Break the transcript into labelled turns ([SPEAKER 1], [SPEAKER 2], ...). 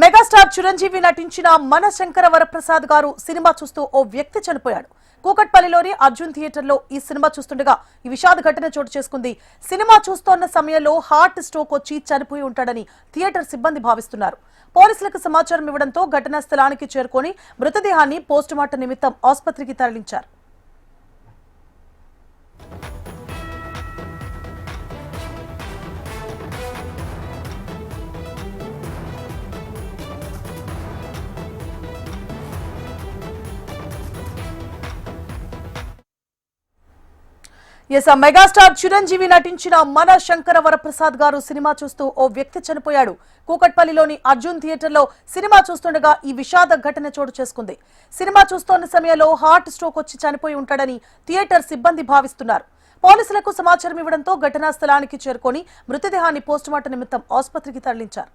[SPEAKER 1] Megastar Chiranjeevi నటించిన మన శంకర వరప్రసాద్ గారు సినిమా చూస్తూ ఓ వ్యక్తి చనిపోయాడు. కూకట్పల్లిలోని అర్జున్ థియేటర్లో ఈ సినిమా చూస్తుండగా ఈ విషాద ఘటన చోటు చేసుకుంది. సినిమా చూస్తోన్న సమయంలో హార్ట్ స్ట్రోక్ వచ్చి చనిపోయి ఉంటాడని థియేటర్ సిబ్బంది భావిస్తున్నారు. పోలీసులకు సమాచారం ఇవ్వడంతో ఘటనా స్థలానికి చేరుకొని మృతదేహాన్ని పోస్టుమార్టం నిమిత్తం ఆసుపత్రికి తరలించారు. మెగాస్టార్ చిరంజీవి నటించిన మన శంకర వరప్రసాద్ గారు సినిమా చూస్తూ ఓ వ్యక్తి చనిపోయాడు. కూకట్పల్లిలోని అర్జున్ థియేటర్లో సినిమా చూస్తుండగా ఈ విషాద ఘటన చోటు చేసుకుంది. సినిమా చూస్తోన్న సమయంలో హార్ట్ స్ట్రోక్ వచ్చి చనిపోయి ఉంటాడని థియేటర్ సిబ్బంది భావిస్తున్నారు. పోలీసులకు సమాచారం ఇవ్వడంతో ఘటనా స్థలానికి చేరుకొని మృతదేహాన్ని పోస్టుమార్టం నిమిత్తం ఆసుపత్రికి తరలించారు.